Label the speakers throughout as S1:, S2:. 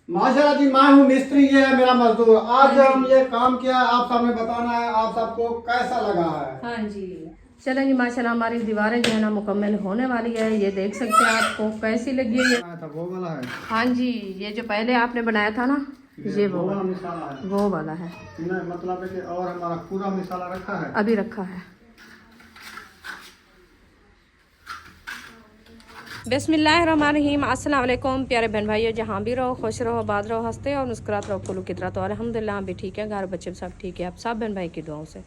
S1: माशाल्लाह जी, मैं हूँ मिस्त्री, ये है मेरा मजदूर। आज जो हम ये काम किया आप सामने बताना है आप सबको कैसा लगा है।
S2: हाँ जी, चलें जी। माशाल्लाह हमारी दीवारें जो है ना मुकम्मल होने वाली है। ये देख सकते हैं आपको कैसी लगी है ये।
S1: था वो वाला है।
S2: हाँ जी, ये जो पहले आपने बनाया था ना, ये वो
S1: वाला
S2: वाला,
S1: मिसाला है।
S2: वो वाला है।
S1: नहीं, मतलब है कि और हमारा पूरा मिसाला रखा है।
S2: अभी रखा है। बिस्मिल्लाहिर्रहमानिर्रहीम। अस्सलाम वालेकुम प्यारे बहन भाइयों, जहाँ भी रहो खुश रहो, आबाद रहो, हंसते और मुस्कुराते रहो फूलों की तरह। तो अल्हम्दुलिल्लाह हम भी ठीक है, घर बच्चे सब ठीक है। आप सब बहन भाई की दुआओं से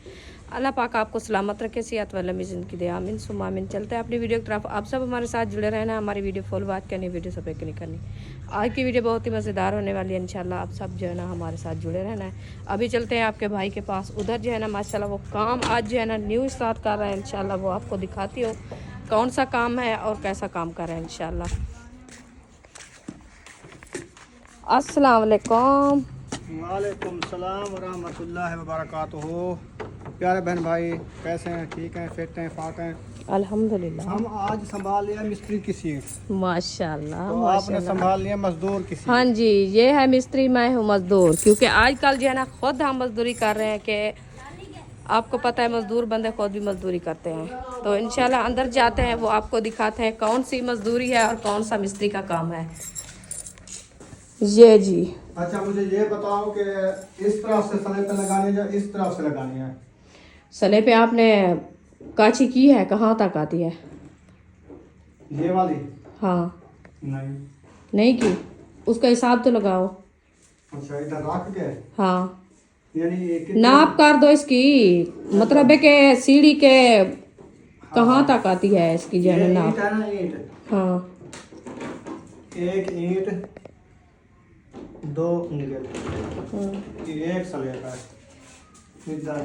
S2: अल्लाह पाक आपको सलामत रखे, सेहत वाला लंबी ज़िंदगी दे, आमीन सुम्मा आमीन। चलते हैं अपनी वीडियो की तरफ। आप सब हमारे साथ जुड़े रहना, हमारी वीडियो फुल बात करनी, वीडियो सब नहीं करनी। आज की वीडियो बहुत ही मज़ेदार होने वाली है इंशाल्लाह। आप सब जो है ना हमारे साथ जुड़े रहना है। अभी चलते हैं आपके भाई के पास, उधर जो है ना माशाल्लाह वो काम आज जो है ना न्यू स्टार्ट कर रहा है इंशाल्लाह। वो आपको दिखाती हो कौन सा काम है और कैसा काम कर रहे हैं इंशाल्लाह। अस्सलाम वालेकुम।
S1: वालेकुम सलाम व रहमतुल्लाहि व बरकातुहू। प्यारे बहन भाई कैसे हैं? ठीक हैं, फिट हैं, फाट हैं?
S2: अल्हम्दुलिल्लाह।
S1: हम आज संभाल लिया मिस्त्री की सीट,
S2: माशाल्लाह
S1: तो आपने
S2: माशाल्लाह।
S1: संभाल लिया मजदूर की सीट।
S2: हाँ जी, ये है मिस्त्री, मैं हूँ मजदूर। क्योंकि आजकल जो है ना खुद हम मजदूरी कर रहे हैं कि आपको पता है मजदूर बंदे खुद भी मजदूरी करते हैं। तो इंशाल्लाह अंदर जाते हैं, वो आपको दिखाते हैं कौन सी मजदूरी है और कौन सा मिस्त्री का काम है। ये जी,
S1: अच्छा, मुझे ये बताओ कि इस तरफ से सले पे लगानी है या इस तरफ से लगानी है?
S2: सले पे आपने काची की है, कहाँ तक आती है?
S1: ये वाली?
S2: हाँ।
S1: नहीं।
S2: नहीं की, उसका हिसाब तो लगाओ।
S1: अच्छा, इधर रख के
S2: हाँ,
S1: यानी ये कितने?
S2: नाप कर दो इसकी। मतलब है कि सीढ़ी के कहाँ तक आती है इसकी जो है
S1: ये
S2: ना
S1: ईंट
S2: नाप।
S1: है ना, ईंट।
S2: हाँ,
S1: एक ईंट, दो ऊंगल, ये एक सलेब है। इधर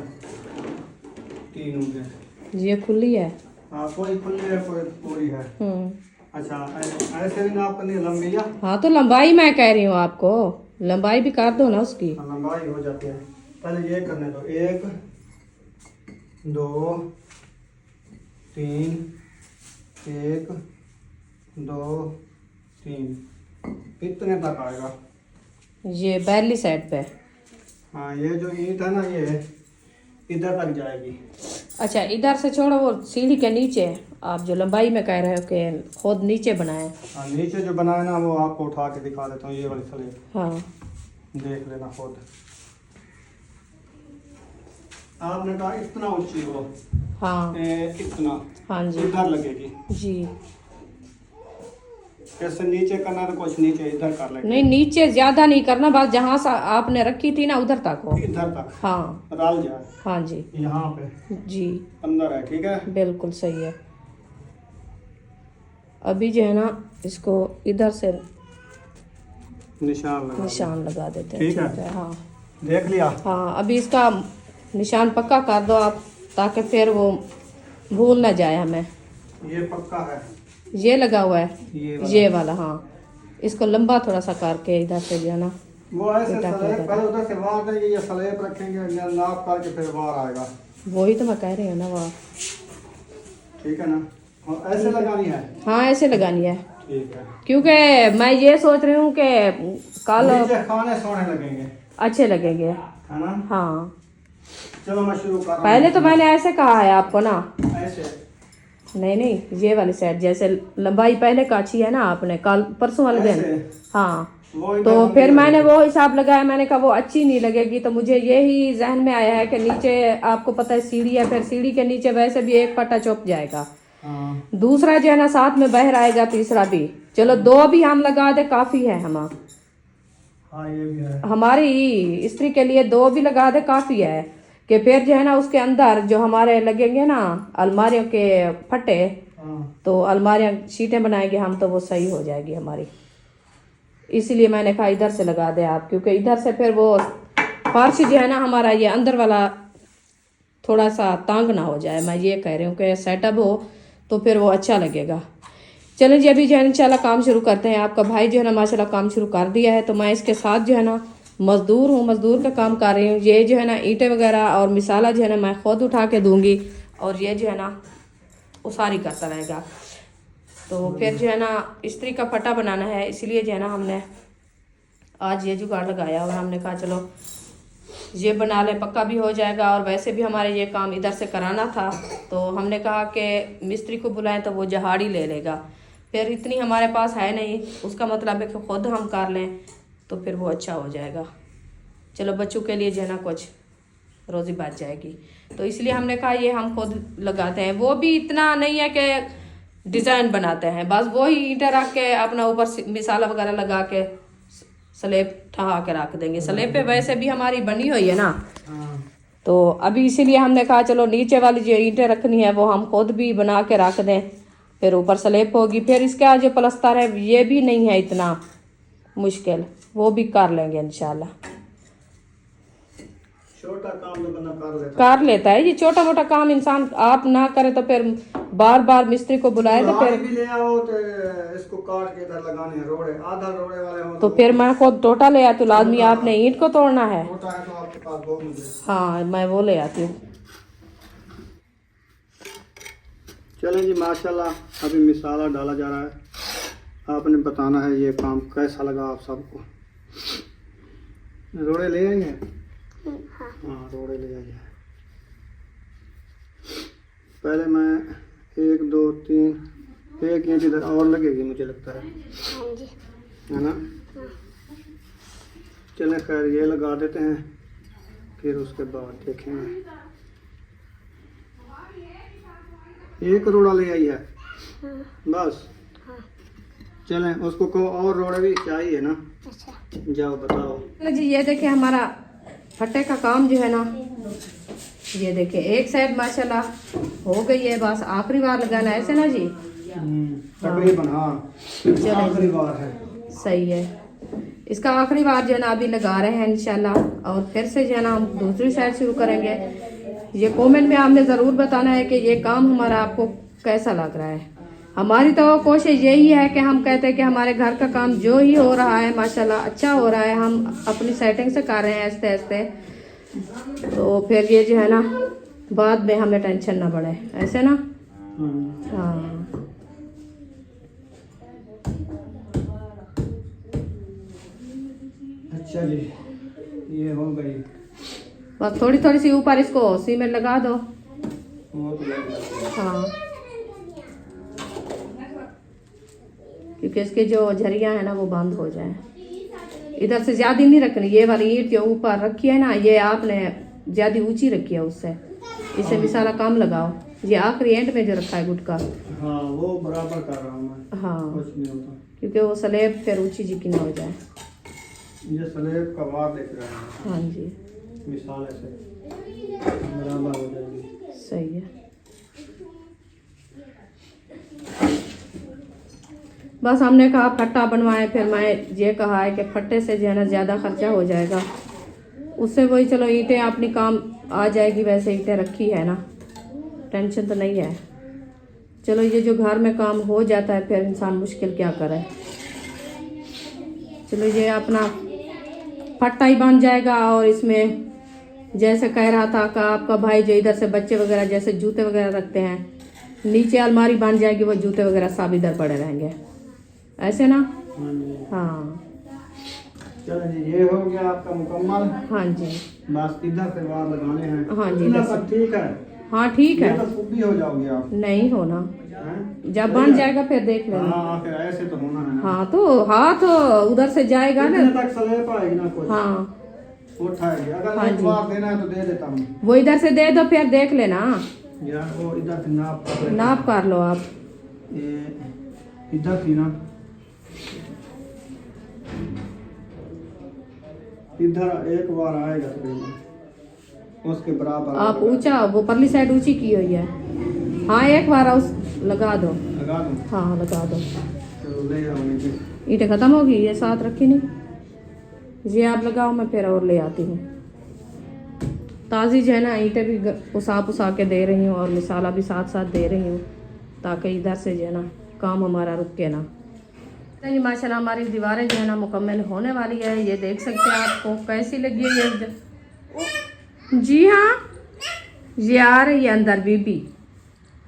S1: तीन ऊंगल।
S2: ये खुली है।
S1: हाँ, कोई खुली है कोई पूरी है। अच्छा, ऐसे भी नाप करनी है लंबी या?
S2: हाँ, तो लंबाई मैं कह रही हूँ आपको, लंबाई भी कर दो ना उसकी।
S1: हाँ, लंबाई हो जाती है। पहले ये करने दो, एक, दो, तीन, एक, दो, तीन, इतने तक आएगा।
S2: ये बैरली साइड पे।
S1: हाँ, ये जो ईंट है ना ये इधर तक जाएगी।
S2: अच्छा, इधर से छोड़ो, वो सीढ़ी के नीचे आप जो लंबाई में कह रहे हो कि खुद नीचे बनाए।
S1: हाँ, नीचे जो बनाया ना वो आपको उठा के दिखा देता हूँ। ये वाली स्लेब
S2: हाँ,
S1: देख लेना खुद। आपने कहा इतना ऊंची हो,
S2: हाँ,
S1: इतना
S2: हाँ जी,
S1: इधर लगेगी।
S2: जी।
S1: कैसे नीचे करना तो कुछ नीचे इधर कर लेंगे।
S2: नहीं, नीचे ज्यादा नहीं करना, बस जहाँ सा आपने रखी थी ना उधर तक हो।
S1: इधर तक
S2: हाँ,
S1: डाल जाए।
S2: हाँ जी,
S1: यहाँ पे
S2: जी,
S1: अंदर है, ठीक है।
S2: बिल्कुल सही है। अभी जो है ना इसको इधर से
S1: निशान लगा
S2: निशान लगा देते हैं।
S1: ठीक है।
S2: हाँ,
S1: देख लिया।
S2: हाँ, अभी इसका निशान पक्का कर दो आप, ताकि फिर वो भूल ना जाए हमें।
S1: ये पक्का है।
S2: ये लगा हुआ है,
S1: ये
S2: ये वाला। हाँ, इसको लंबा थोड़ा सा करके इधर से जो है ना
S1: वो ऐसे
S2: उल्टा कर
S1: सलेब
S2: देना।
S1: पहले उधर से बाहर देंगे, ये सलेब रखेंगे, ये नाप करके फिर बाहर आएगा।
S2: वही तो मैं कह रही हूँ ना वो।
S1: ठीक है ना? और ऐसे लगानी है।
S2: हाँ, ऐसे लगानी है,
S1: ठीक है।
S2: क्योंकि मैं ये सोच रही हूँ कि कल
S1: नीचे खाने सोने लगेंगे,
S2: अच्छे लगेंगे।
S1: है ना?
S2: हाँ,
S1: चलो मैं शुरू कर रहा हूँ।
S2: पहले तो मैंने ऐसे कहा है आपको ना।
S1: ऐसे
S2: नहीं नहीं, ये वाली साइड जैसे लंबाई पहले काची है ना आपने कल परसों वाले दिन।
S1: ऐसे
S2: हाँ,
S1: वो
S2: तो
S1: इधर
S2: फिर
S1: हम
S2: मैंने
S1: लगेंगे।
S2: वो हिसाब लगाया, मैंने कहा वो अच्छी नहीं लगेगी, तो मुझे यही जहन में आया है कि नीचे आपको पता है सीढ़ी है, फिर सीढ़ी के नीचे वैसे भी एक पट्टा चुप जाएगा,
S1: हाँ
S2: दूसरा जो है ना साथ में बहर आएगा, तीसरा भी। चलो दो भी हम लगा दे, काफी है हम
S1: हाँ, ये भी है।
S2: हमारी स्त्री के लिए दो भी लगा दे काफी है। कि फिर जो है ना उसके अंदर जो हमारे लगेंगे ना अलमारियों के फटे,
S1: हाँ
S2: तो अलमारियां शीटें बनाएंगे हम, तो वो सही हो जाएगी हमारी। इसीलिए मैंने कहा इधर से लगा दे आप, क्योंकि इधर से फिर वो फर्श जो है ना हमारा ये अंदर वाला थोड़ा सा तंग ना हो जाए। मैं ये कह रही हूँ कि सेटअप हो तो फिर वो अच्छा लगेगा। चलें जी, अभी जो है इंशाल्लाह काम शुरू करते हैं। आपका भाई जो है ना माशाल्लाह काम शुरू कर दिया है, तो मैं इसके साथ जो है ना मजदूर हूँ, मजदूर का काम कर रही हूँ। ये जो है ना ईंटें वगैरह और मिसाला जो है ना मैं खुद उठा के दूंगी, और ये जो है ना उसारी करता रहेगा। तो फिर जो है ना स्त्री का फटा बनाना है, इसलिए जो है ना हमने आज ये जुगाड़ लगाया और हमने कहा चलो ये बना ले, पक्का भी हो जाएगा। और वैसे भी हमारे ये काम इधर से कराना था, तो हमने कहा कि मिस्त्री को बुलाएं तो वो जहाड़ी ले लेगा। फिर इतनी हमारे पास है नहीं, उसका मतलब है कि खुद हम कर लें तो फिर वो अच्छा हो जाएगा। चलो बच्चों के लिए जो है ना कुछ रोज़ी बच जाएगी, तो इसलिए हमने कहा ये हम खुद लगाते हैं। वो भी इतना नहीं है कि डिज़ाइन बनाते हैं, बस वो ही ईंटें रख के अपना ऊपर मिसाला वगैरह लगा के स्लेब ठहा के रख देंगे। स्लेब पे वैसे भी हमारी बनी हुई है ना, तो अभी इसीलिए हमने कहा चलो नीचे वाली जो ईंटें रखनी है वो हम खुद भी बना के रख दें, फिर ऊपर स्लेब होगी। फिर इसका जो प्लस्तर है ये भी नहीं है इतना मुश्किल, वो भी कर लेंगे इंशाल्लाह।
S1: छोटा काम तो बंदा
S2: कर लेता है, ये छोटा मोटा काम इंसान आप ना करे तो फिर बार बार मिस्त्री को बुलाए तो फिर
S1: भी ले आओ तो इसको काट के इधर लगाने हैं रोड़े, आधा रोड़े वाले हो
S2: तो फिर मैं खुद टोटा ले आती हूँ। लाजमी आपने ईंट को तोड़ना है।
S1: छोटा है तो आपके पास दो मुझे।
S2: हाँ मैं वो ले आती हूँ।
S1: चलें जी, माशाल्लाह अभी मिसाला डाला जा रहा है। आपने बताना है ये काम कैसा लगा आप सबको। रोड़े ले आइए। हाँ रोड़े ले आइए। पहले मैं 1 2 3 एक ईंट इधर और लगेगी मुझे लगता है, है ना। चलें खैर ये लगा देते हैं, फिर उसके बाद देखेंगे। एक रोड़ा ले आई है बस। चलें उसको को और रोड़े भी चाहिए ना। जाओ बताओ
S2: जी। ये देखिए हमारा फट्टे का काम जो है ना, ये देखिए एक साइड माशाल्लाह हो गई है, बस आखिरी बार लगाना है ऐसे ना जी।
S1: तकरीबन हाँ आखिरी बार है।
S2: सही है, इसका आखिरी बार जो है ना अभी लगा रहे हैं इंशाल्लाह। और फिर से जो है ना हम दूसरी साइड शुरू करेंगे। ये कमेंट में आपने ज़रूर बताना है कि ये काम हमारा आपको कैसा लग रहा है। हमारी तो कोशिश यही है कि हम कहते हैं कि हमारे घर का काम जो ही हो रहा है माशाल्लाह अच्छा हो रहा है, हम अपनी सेटिंग से कर रहे हैं आहिस्ते आहिस्ते, तो फिर ये जो है ना बाद में हमें टेंशन ना बढ़े, ऐसे ना। हाँ
S1: अच्छा जी, ये हो गई।
S2: बस थोड़ी थोड़ी सी ऊपर इसको सीमेंट लगा दो।
S1: वो तो लग जाती है।
S2: हाँ क्योंकि इसके जो झरियाँ है ना वो बंद हो जाए। इधर से ज्यादा नहीं रखनी, ये वाली ईंट जो ऊपर रखी है ना ये आपने ज्यादा ऊंची रखी है, उससे इसे मिसाला कम लगाओ। ये आखिरी एंड में जो रखा है गुटका,
S1: हाँ वो बराबर कर रहा हूँ मैं।
S2: हाँ
S1: कुछ नहीं होता
S2: क्योंकि वो स्लेब फिर ऊंची जी की ना हो जाए।
S1: ये स्लेब का वार देख रहे हैं।
S2: हाँ जी
S1: मिसाल ऐसे बराबर हो जाएगी।
S2: सही है। बस हमने कहा फट्टा बनवाए, फिर मैं ये कहा है कि फट्टे से जो है ना ज़्यादा खर्चा हो जाएगा, उससे वही चलो ईंटें अपनी काम आ जाएगी। वैसे ईंटें रखी है ना, टेंशन तो नहीं है। चलो ये जो घर में काम हो जाता है फिर इंसान मुश्किल क्या करे। चलो ये अपना फट्टा ही बन जाएगा। और इसमें जैसे कह रहा था का आपका भाई जो इधर से बच्चे वगैरह जैसे जूते वगैरह रखते हैं, नीचे अलमारी बन जाएगी, वो जूते वगैरह सब इधर पड़े रहेंगे, ऐसे ना। हाँ
S1: चलो जी, ये हो गया आपका मुकम्मल।
S2: हाँ जी
S1: बस इधर से वार लगाने हैं।
S2: हाँ जी
S1: इधर तक ठीक है।
S2: हाँ ठीक है।
S1: ये तो खुद भी हो जाओगे आप।
S2: नहीं होना,
S1: हैं?
S2: जब बन जाएगा फिर देख लेना।
S1: हाँ फिर ऐसे तो होना है।
S2: हाँ तो हाथ उधर से जाएगा ना।
S1: इतने तक स्लेब आएगी ना कुछ।
S2: हाँ
S1: उठाएगी। अगर
S2: हाँ
S1: एक
S2: जी।
S1: बार देना है तो दे देता हूँ।
S2: वो इधर से दे दो फिर देख लेना।
S1: यार वो इधर से
S2: नाप कर लो आप।
S1: ये इधर थी ना, इधर एक बार आएगा तकरीबन उसके बराबर।
S2: आप ऊंचा वो परली साइड ऊंची की हुई है। हाँ एक बार उस लगा दो।
S1: लगा दूँ?
S2: हाँ लगा दो।
S1: चलो ले आओ नीचे।
S2: ईंटें खत्म होगी, ये साथ रखी नहीं, ये आप लगाओ, मैं फिर और ले आती हूँ। ताज़ी जो है ना ईंटें भी पुसा के दे रही हूँ और मिसाला भी साथ साथ दे रही हूँ, ताकि इधर से जो है ना काम हमारा रुक के ना। जी माशाल्लाह हमारी दीवारें जो है ना मुकम्मल होने वाली है। ये देख सकते हैं आपको कैसी लगी है ये। जी हाँ ये आ रही है अंदर बीबी,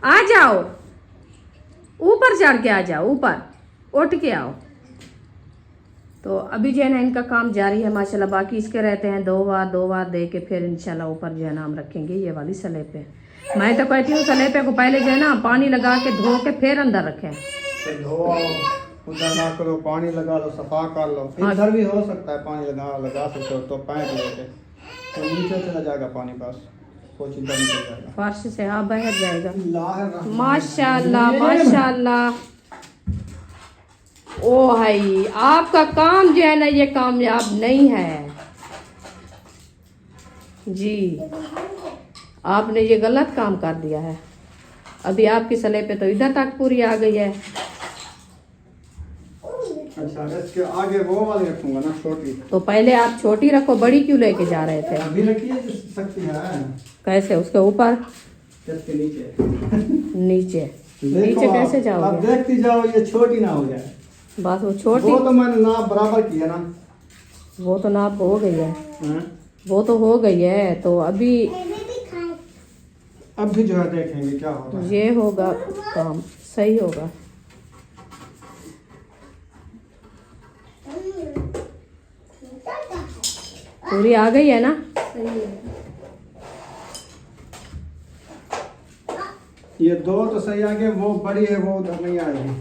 S2: आ जाओ ऊपर चढ़ के आ जाओ, ऊपर उठ के आओ। तो अभी जो है ना इनका काम जारी है माशाल्लाह। बाकी इसके रहते हैं 2 बार दे के फिर इंशाल्लाह ऊपर जो है ना हम रखेंगे ये वाली स्लेपे। मैं तो कहती हूँ स्लेपे को पहले जो है ना पानी लगा के धो के फिर अंदर रखें।
S1: धो उधर ना करो, पानी लगा लो, सफा कर लो। इधर भी हो सकता है पानी लगा सकते हो तो पैंट लेके तो नीचे चला जाएगा पानी, बस कुछ इधर निकल जाएगा
S2: फर्श से। हाँ बहर जाएगा
S1: माशाल्लाह।
S2: माशाल्लाह। ओ भाई आपका काम जो है ना ये कामयाब नहीं है जी, आपने ये गलत काम कर दिया है। अभी आपकी स्लेपे तो इधर तक पूरी आ गई है।
S1: अच्छा इसके आगे वो वाली रखूंगा ना छोटी।
S2: तो पहले आप छोटी रखो, बड़ी क्यों लेके जा रहे थे?
S1: अभी रखिए सकती है।
S2: कैसे? उसके ऊपर?
S1: इसके नीचे।
S2: नीचे
S1: नीचे
S2: कैसे
S1: अब
S2: जाओगे?
S1: देखती जाओ ये छोटी ना हो जाए।
S2: बस वो छोटी,
S1: वो तो मैंने नाप बराबर किया ना।
S2: वो तो नाप हो गई है।
S1: हाँ?
S2: वो तो हो गई है। तो अभी
S1: जो है देखेंगे क्या होता है।
S2: ये होगा काम, सही होगा। पूरी आ गई है ना? सही है।
S1: ये 2 तो सही आ गए, वो बड़ी है वो उधर नहीं आएगी।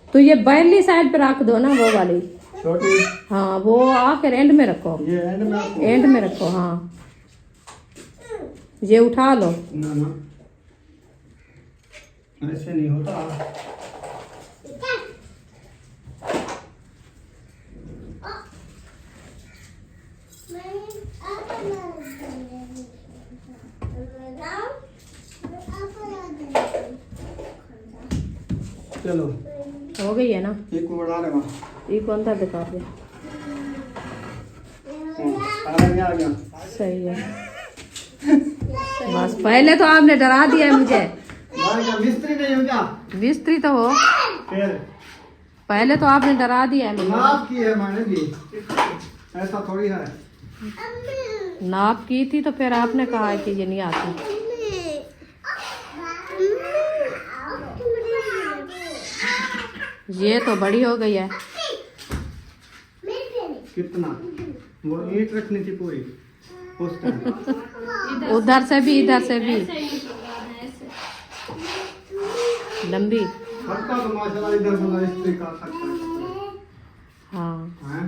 S2: तो ये बैरली साइड पे रख दो ना वो वाली
S1: छोटी।
S2: हाँ वो आकर एंड में रखो।
S1: ये एंड में रखो?
S2: एंड में रखो हाँ। ये उठा लो।
S1: ना ना ऐसे नहीं होता। चलो
S2: हो गई है ना?
S1: एक को बढ़ा ले वहाँ।
S2: ये कौन था दिखा दे।
S1: आ गया।
S2: सही है। बस पहले तो आपने डरा दिया है मुझे।
S1: मिस्त्री नहीं हो क्या?
S2: मिस्त्री तो हो,
S1: फिर
S2: पहले तो आपने डरा दिया है मुझे।
S1: नाप की है मैंने भी, ऐसा थोड़ी है।
S2: नाप की थी तो फिर आपने कहा कि ये नहीं आती। ये तो बड़ी हो गई है।
S1: कितना? वो ईंट रखनी थी पूरी उस टाइम।
S2: उधर से भी इधर से भी लंबी।
S1: सबका तो माशाल्लाह इधर वाला इस्त्री कर सकता है।
S2: हाँ
S1: हैं?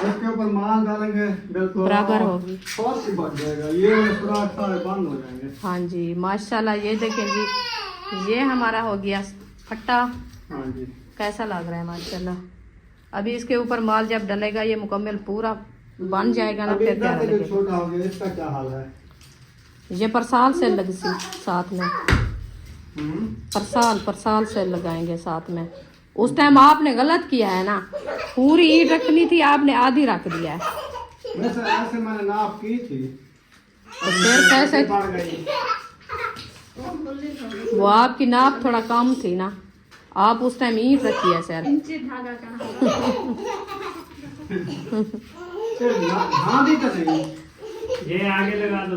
S1: उसके ऊपर माल डालेंगे बिल्कुल
S2: बराबर होगी।
S1: बहुत सी बढ़ जाएगा। ये सुराख सारे बंद हो जाएंगे।
S2: हाँ जी माशाल्लाह। ये देखें जी, ये हमारा हो गया फट्टा।
S1: हाँ जी
S2: कैसा लग रहा है माशाल्लाह। अभी इसके ऊपर माल जब डलेगा ये मुकम्मल पूरा बन जाएगा ना, फिर प्यारा
S1: जो
S2: लगेगा।
S1: छोटा हो गया इसका क्या हाल है?
S2: ये परसाल से लग सी साथ में, परसाल से लगाएंगे साथ में। उस टाइम आपने गलत किया है ना, पूरी ईंट रखनी थी आपने आधी रख दिया है।
S1: वैसे ऐसे मैंने नाप की थी
S2: तो फिर कैसे?
S1: बढ़ गई।
S2: वो आपकी नाप थोड़ा कम थी ना, आप उस टाइम ईंट रखी है सर।
S1: हाँ भी तो सही।
S3: ये आगे लगा दो।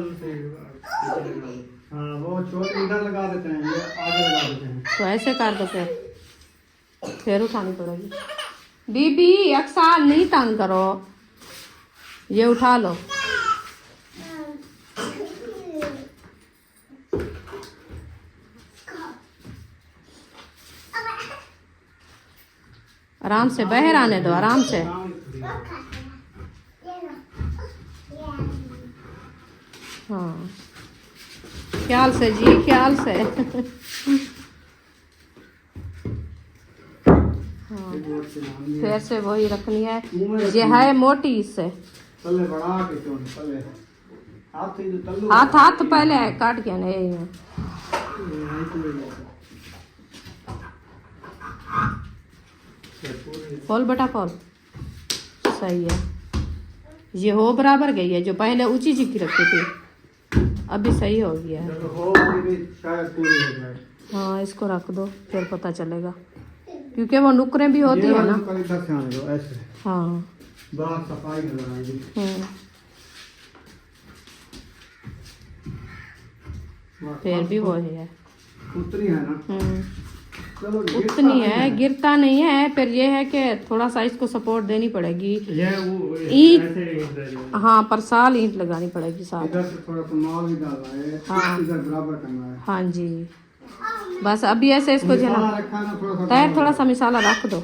S1: हाँ वो छोटे इधर लगा देते हैं, ये आगे लगा देते हैं।
S2: तो ऐसे कर दो फिर उठानी पड़ेगी। बीबी अक्सर नहीं तंग करो, ये उठा लो। आराम से बाहर आने दो, आराम से। हाँ ख्याल से जी, ख्याल से। हाँ फिर से वही रखनी है। ये है मोटी, इससे
S1: तले बढ़ा के क्यों तले हाथ से तल्लू
S2: हाथ पहले काट के नहीं है। खोल बेटा खोल। सही है, ये हो बराबर गई है। जो पहले ऊंची चिक्की रखी थी अभी सही हो गया है।
S1: शायद पूरी हो जाए।
S2: हाँ इसको रख दो फिर पता चलेगा, क्योंकि वो नुकरे भी होती है ना।
S1: इधर से आने दो ऐसे।
S2: हाँ
S1: बाहर सफाई करवाएंगे।
S2: फिर भी वो है।
S1: उतनी है ना। चलो
S2: उतनी है, गिरता नहीं है। फिर ये है कि थोड़ा सा इसको सपोर्ट देनी पड़ेगी।
S3: ये वो
S2: ईंट,
S3: ऐसे इधर
S2: हाँ पर साल ईंट लगानी पड़ेगी साथ।
S1: इधर से थोड़ा सा माल भी डालना है,
S2: हाँ।
S1: इधर बराबर करना है।
S2: हाँ जी, बस अभी ऐसे इसको जो है
S1: मसाला
S2: ना
S1: रखा है ना थोड़ा सा
S2: तैर, थोड़ा सा मसाला रख दो।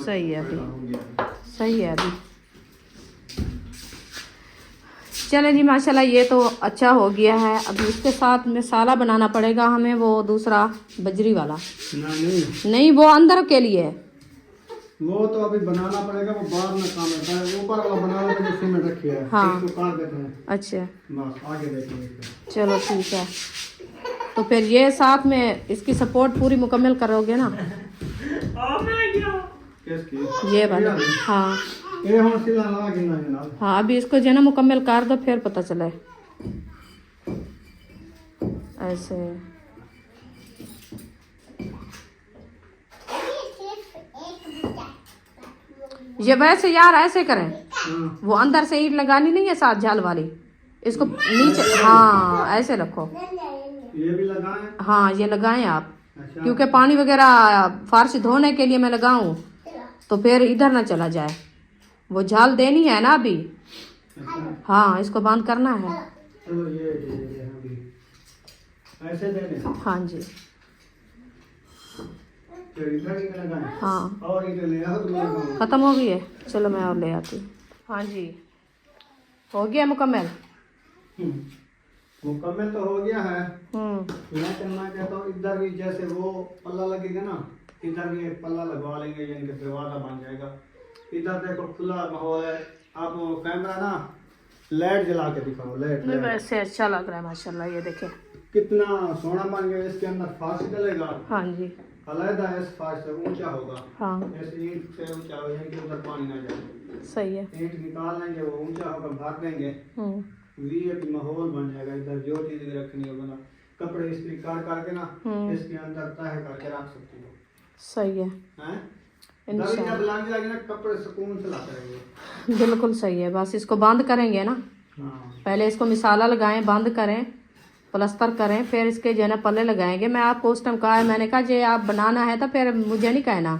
S2: सही है अभी, सही है अभी। चले जी माशाल्लाह, ये तो अच्छा हो गया है। अभी इसके साथ मसाला बनाना पड़ेगा हमें, वो दूसरा बजरी वाला नहीं, वो अंदर के लिए है।
S1: वो तो अभी बनाना पड़ेगा, वो बाद में काम रहता है। ऊपर वाला बना लो जो सीमेंट रखी है,
S2: हाँ।
S1: इसको काट देते हैं,
S2: अच्छा
S1: बस आगे देखेंगे।
S2: चलो ठीक है। तो फिर ये साथ में इसकी सपोर्ट पूरी मुकम्मल करोगे ना?
S1: किसकी?
S2: ये वाला, हाँ
S1: ये हम सीधा लगा के ना जनाब।
S2: हाँ। अभी इसको जो है ना मुकम्मल कर दो, फिर पता चले ऐसे। ये वैसे यार ऐसे करें, वो अंदर से ईंट लगानी नहीं है साथ झाल वाली, इसको नीचे, हाँ ऐसे रखो।
S1: ये भी लगाएं?
S2: हाँ ये लगाएं आप,
S1: अच्छा।
S2: क्योंकि पानी वगैरह फर्श धोने के लिए मैं लगाऊं तो फिर इधर ना चला जाए। वो झाल देनी है ना अभी।
S1: अच्छा।
S2: हाँ इसको बंद करना है।
S1: चलो ये अभी ऐसे दे दें।
S2: हाँ जी,
S1: तो इधर ही लगाएं।
S2: हाँ
S1: और इधर ले आओ, तुम लगाओ।
S2: खत्म हो गई है। चलो मैं और ले आती हूँ। हाँ जी हो गया मुकम्मल।
S1: मुकम्मल तो हो गया है।
S2: हम्म,
S1: मैं कहना चाहता हूँ इधर भी जैसे वो पल्ला लगेगा ना, इधर भी एक पल्ला लगवा लेंगे, यानी कि दरवाजा बन जाएगा। इधर देखो खुला माहौल है। आप वो कैमरा ना लाइट जला के दिखाओ, लाइट
S2: नहीं वैसे अच्छा लग रहा है माशाल्लाह। ये देखे
S1: कितना सोना बन गया। इसके अंदर फार्श डलेगा,
S2: हाँ जी,
S1: अलग है, इस फार्श से ऊंचा होगा।
S2: हाँ
S1: ऐसे ईंट से ऊंचा हो, यानी कि उधर पानी ना जाए।
S2: सही है।
S1: ईंट निकाल लेंगे, वो ऊंचा होगा, भर देंगे,
S2: हम्म,
S1: वीआईपी माहौल बन जाएगा। इधर जो चीज रखनी होगा ना, कपड़े इस्त्री कर करके ना इसके अंदर तह करके रख सकती हो।
S2: सही है
S1: हैं?
S2: इंशाल्लाह।
S1: जब लग जाएगी ना, कपड़े सुकून से लाते रहेंगे।
S2: बिल्कुल सही है। बस इसको बंद करेंगे ना,
S1: हाँ।
S2: पहले इसको मसाला लगाएं, बंद करें, प्लस्तर करें, फिर इसके जो है ना पल्ले लगाएंगे। मैं आपको उस टाइम कहा है, मैंने कहा जे आप बनाना है तो फिर मुझे नहीं कहना,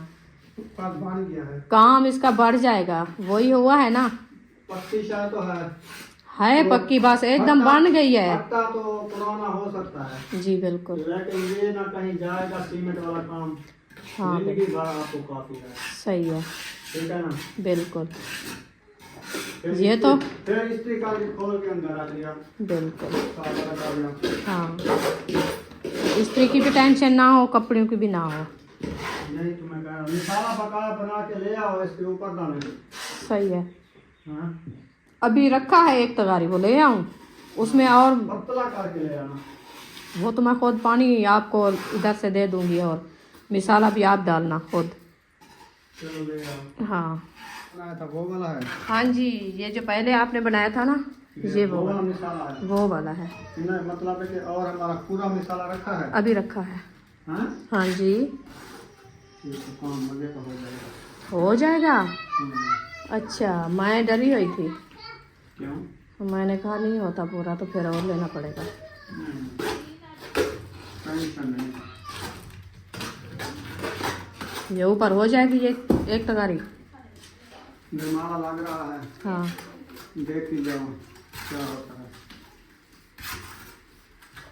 S1: पास बन गया है।
S2: काम इसका बढ़ जाएगा। वही हुआ है ना,
S1: पक्की शाह तो है
S2: पक्की बस एकदम बन गई है।
S1: पत्ता तो पुराना हो सकता है
S2: जी बिल्कुल,
S1: लेकिन ये ना कहीं जाएगा सीमेंट वाला काम।
S2: हाँ
S1: जिंदगी भर आपको काफी है।
S2: सही है,
S1: ठीक है ना?
S2: बिल्कुल
S1: फिर
S2: ये तो
S1: फिर इस्त्री करके खोल के अंदर रख दिया,
S2: बिल्कुल,
S1: सादा लगा दिया।
S2: हाँ स्त्री की भी टेंशन ना हो, कपड़ों की भी ना हो।
S1: नहीं तो मैं कह रहा हूँ मसाला पका बना के ले आओ, इसके ऊपर डालेंगे।
S2: सही है।
S1: हाँ?
S2: अभी रखा है एक तगारी, वो ले आऊं उसमें, और
S1: पतला करके ले आना।
S2: वो तो मैं खुद पानी आपको इधर से दे दूंगी, और मसाला भी आप डालना खुद।
S1: चलो ले आओ।
S2: हाँ
S1: बनाया था वो वाला है।
S2: हाँ जी, ये जो पहले आपने बनाया था ना, ये वो
S1: वाला
S2: वाला,
S1: मसाला है।
S2: वो वाला है।
S1: नहीं मतलब है कि और हमारा पूरा मसाला रखा है।
S2: अभी रखा है।
S1: हाँ?
S2: हाँ जी
S1: ये तो काम मजे का हो जाएगा।
S2: हो जाएगा।
S1: हम्म।
S2: अच्छा मैं डरी हुई थी,
S1: क्यों?
S2: मैंने कहा नहीं होता पूरा तो फिर और लेना पड़ेगा।
S1: टेंशन नहीं।
S2: ये ऊपर हो जाएगी ये एक तगारी।
S1: दिमाग लग रहा है,
S2: हाँ
S1: देख ही जाओ क्या होता है।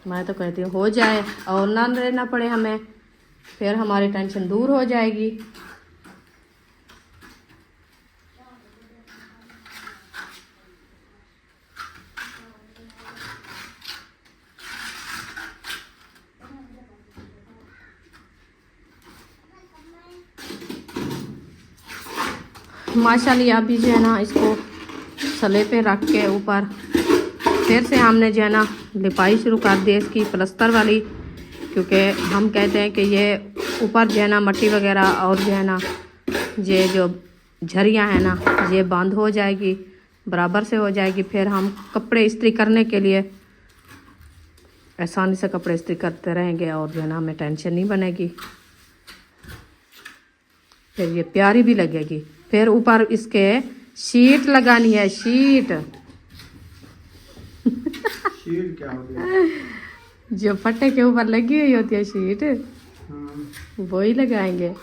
S2: मैं तो कहती हूँ हो जाए और ना लेना पड़े हमें, फिर हमारी टेंशन दूर हो जाएगी। माशाल्लाह अभी जो है ना इसको सले पे रख के ऊपर फिर से हमने जो है ना लिपाई शुरू कर दी इसकी प्लस्तर वाली, क्योंकि हम कहते हैं कि ये ऊपर जो है ना मट्टी वगैरह और जो है ना ये जो झरियाँ हैं ना ये बंद हो जाएगी, बराबर से हो जाएगी। फिर हम कपड़े इस्त्री करने के लिए आसानी से कपड़े इस्त्री करते रहेंगे और जो है ना हमें टेंशन नहीं बनेगी। फिर ये प्यारी भी लगेगी। फिर ऊपर इसके शीट लगानी है, शीट।
S1: शीट क्या होती है?
S2: जो फट्टे के ऊपर लगी हुई होती है शीट,
S1: हाँ।
S2: वो ही लगाएंगे।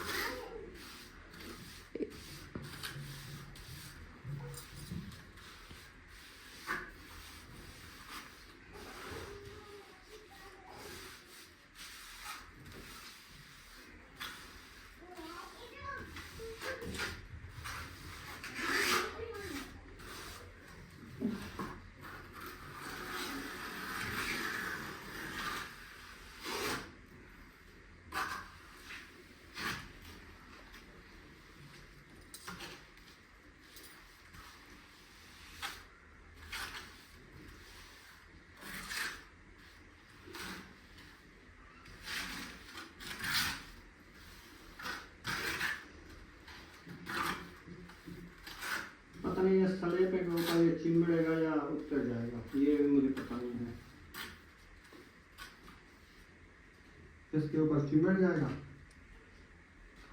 S1: पता नहीं ये सलेबे के ऊपर ये चिमड़ेगा या उतर जाएगा, ये भी मुझे पता नहीं है। इसके ऊपर चिमड़ जाएगा।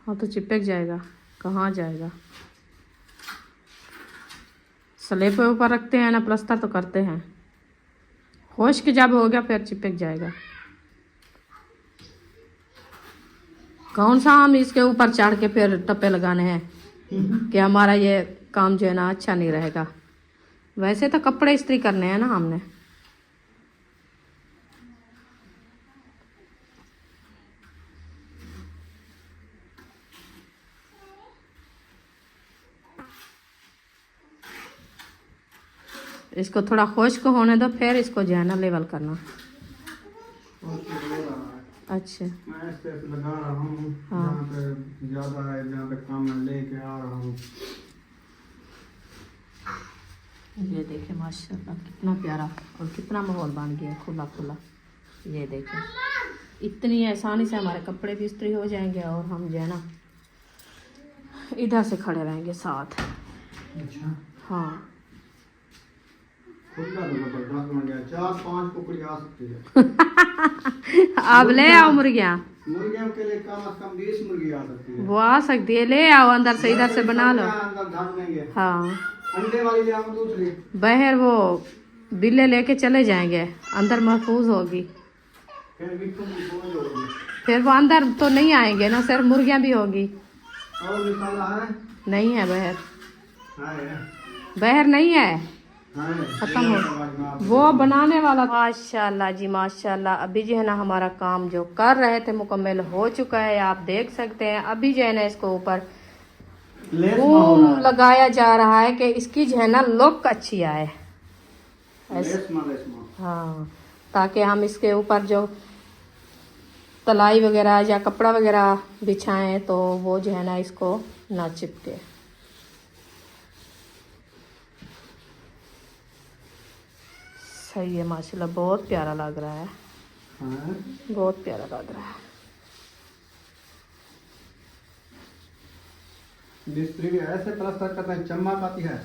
S2: हाँ तो चिपक जाएगा, कहाँ जाएगा। स्लेब पे ऊपर रखते हैं ना, प्लास्टर तो करते हैं। होश के जब हो गया फिर चिपक जाएगा। कौन सा हम इसके ऊपर चढ़ के फिर टप्पे लगाने हैं कि हमारा ये काम जो है ना अच्छा नहीं रहेगा। वैसे तो कपड़े इस्त्री करने हैं ना हमने। इसको थोड़ा खुश्क होने दो, फिर इसको जो है ना लेवल करना।
S1: और तो हो रहा है।
S2: अच्छा,
S1: मैं ऐसे लगा रहा हूँ।
S2: हाँ।
S1: जहाँ पे ज्यादा है, जहाँ पे काम मैं लेके आ रहा हूँ।
S2: ये देखिए माशाल्लाह कितना प्यारा और कितना माहौल बन गया, खुला खुला। ये देखिए इतनी आसानी से हमारे कपड़े भी इस्त्री हो जाएंगे और हम जो है ना इधर से खड़े रहेंगे साथ।
S1: अच्छा।
S2: हाँ
S1: खुला तो जबरदस्त बन गया। 4-5 कुकड़ी आ सकती है।
S2: आप ले आओ मुर्गियाँ,
S1: मुर्गियों के लिए कम से कम 20 मुर्गी आ सकती है।
S2: वो आ सकती है, ले आओ अंदर से, इधर से बना लो।
S1: अंदर ढाल लेंगे।
S2: हाँ
S1: अंडे वाली ले आओ दूसरी।
S2: बाहर वो बिल्ले लेके चले जाएंगे, अंदर महफूज होगी।
S1: फिर बिट्टू की खोज होगी।
S2: फिर वो अंदर तो नहीं आएंगे ना, सिर्फ मुर्गियाँ भी होगी।
S1: और निकाला है?
S2: नहीं है बाहर,
S1: है।
S2: बाहर नहीं है,
S1: है।
S2: खत्म हो वो बनाने वाला। माशाल्लाह जी माशाल्लाह। अभी जो है ना हमारा काम जो कर रहे थे मुकम्मल हो चुका है, आप देख सकते हैं। अभी जो है ना इसको ऊपर लगाया जा रहा है कि इसकी जो है ना लुक अच्छी आए। हाँ, ताकि हम इसके ऊपर जो तलाई वगैरह या कपड़ा वगैरह बिछाएं तो वो जो है ना इसको ना चिपके। सही है माशाल्लाह, बहुत प्यारा लग रहा है।
S1: हाँ।
S2: बहुत प्यारा लग रहा है।
S1: मिस्त्री भी ऐसे प्लास्टर करते हैं, चमक आती है।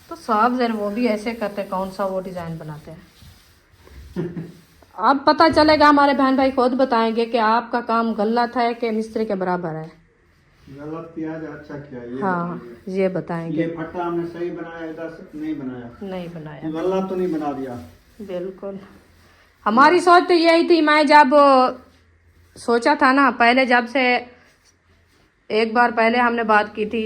S2: तो साहब जर वो भी ऐसे करते, कौन सा वो डिजाइन बनाते हैं। अब पता चलेगा, हमारे बहन भाई खुद बताएंगे कि आपका काम गलत है कि मिस्त्री के बराबर है।
S1: गलत किया या अच्छा किया, ये
S2: हाँ
S1: बताइए।
S2: ये बताएंगे।
S1: ये फट्टा हमने सही बनाया, इधर से नहीं बनाया।
S2: नहीं बनाया,
S1: गलत तो नहीं बना दिया।
S2: बिल्कुल। हमारी सोच तो यही थी, मैं जब सोचा था ना पहले, जब से एक बार पहले हमने बात की थी,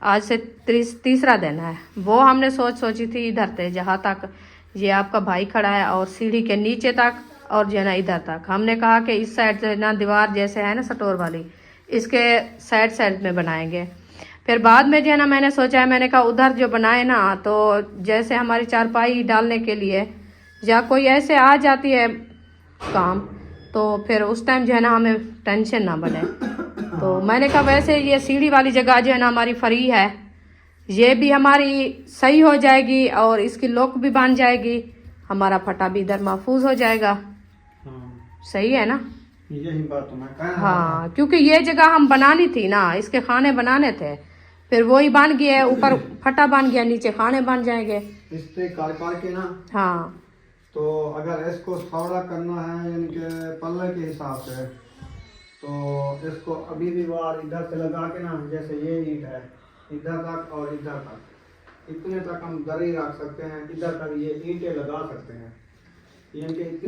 S2: आज से तीसरा दिन है, वो हमने सोची थी इधर से जहाँ तक ये आपका भाई खड़ा है और सीढ़ी के नीचे तक और जो है ना इधर तक। हमने कहा कि इस साइड से ना दीवार जैसे है ना स्टोर वाली, इसके साइड में बनाएंगे। फिर बाद में जो है ना मैंने सोचा है, मैंने कहा उधर जो बनाए ना, तो जैसे हमारी चारपाई डालने के लिए या कोई ऐसे आ जाती है काम, तो फिर उस टाइम जो है ना हमें टेंशन ना बने। तो मैंने कहा वैसे ये सीढ़ी वाली जगह जो है ना हमारी फ्री है, ये भी हमारी सही हो जाएगी और इसकी लुक भी बन जाएगी, हमारा फटा भी इधर महफूज हो जाएगा।
S1: हाँ।
S2: सही है ना?
S1: यही बात तो मैं कह रहा था।
S2: हाँ, क्योंकि ये जगह हम बनानी थी ना, इसके खाने बनाने थे, फिर वही बन गया, ऊपर फटा बन गया, नीचे खाने बन जाएंगे।
S1: इससे काट के ना,
S2: हाँ
S1: तो अगर इसको चौड़ा करना है यानी कि पल्ले के हिसाब से, तो इसको अभी भी बार इधर से लगा के ना, जैसे ये ईंट है इधर तक और इधर तक, इतने तक हम दरी रख सकते हैं, इधर तक ये ईंटें लगा सकते हैं।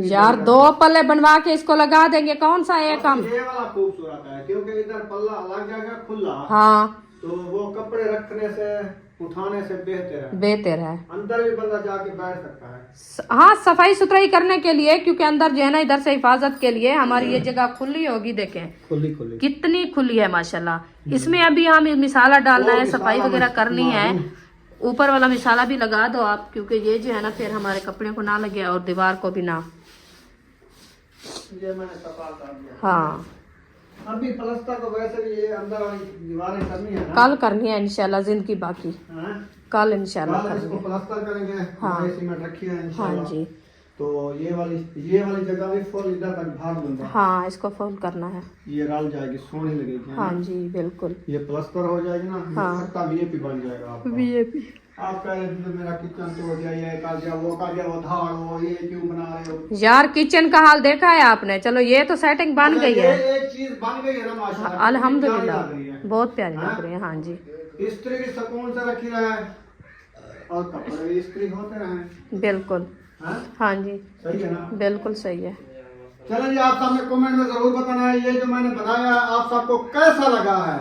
S2: यार 2 पल्ले बनवा के इसको लगा देंगे, कौन सा है काम।
S1: ये वाला खूबसूरत है क्योंकि इधर पल्ला लग जाएगा खुला,
S2: हाँ
S1: तो वो कपड़े रखने से उठाने से
S2: बेहतर है।
S1: अंदर भी बंदा जाके बैठ सकता है।
S2: हाँ सफाई सुथराई करने के लिए, क्योंकि अंदर जो है ना इधर से हिफाजत के लिए हमारी ये जगह खुली होगी। देखें
S1: खुली खुली
S2: कितनी खुली है माशाल्लाह। इसमें अभी हम मिसाला डालना है, सफाई वगैरह करनी है। ऊपर वाला मिसाला भी लगा दो आप, क्योंकि ये जो है ना फिर हमारे कपड़े को ना लगे और दीवार को भी ना।
S1: ये मैंने सफा कर दिया।
S2: हाँ
S1: अभी प्लास्टर तो वैसे भी ये अंदर वाली दीवारें करनी है ना,
S2: कल करनी है इंशाल्लाह, जिंदगी बाकी
S1: हाँ?
S2: कल इंशाल्लाह
S1: कल
S2: करनी
S1: इसको
S2: है।
S1: प्लास्टर करेंगे,
S2: हाँ।
S1: सीमेंट रखी है
S2: हाँ
S1: इंशाल्लाह।
S2: जी
S1: तो ये वाली जगह भी फुल इधर तक भार दूंगा।
S2: हाँ, इसको फुल करना है।
S1: ये रल जाएगी, सोहनी लगेगी।
S2: हाँ जी बिल्कुल।
S1: ये प्लास्टर हो जाएगी ना,
S2: हाँ।
S1: खट्टा वीआईपी बन जाएगा आपका।
S2: वीआईपी
S1: आप कह रहे थे मेरा किचन तो हो गया, ये कर दिया, वो कर दिया, वो धाड़, वो ये क्यों बना रहे हो
S2: यार, किचन का हाल देखा है आपने। चलो ये तो सेटिंग बन गई है,
S1: ये एक चीज बन गई है ना माशाल्लाह,
S2: अल्हम्दुलिल्लाह
S1: कितनी प्यारी लग रही है।
S2: बहुत प्यारी लग रही है। हाँ जी
S1: इस्त्री भी सुकून से रखी रहे और कपड़े भी इस्त्री होते रहे।
S2: बिल्कुल।
S1: हाँ?
S2: हाँ जी
S1: सही है ना।
S2: बिल्कुल सही है।
S1: चलें जी, आप सबने कमेंट में जरूर बताना है ये जो मैंने बनाया आप सबको कैसा लगा है।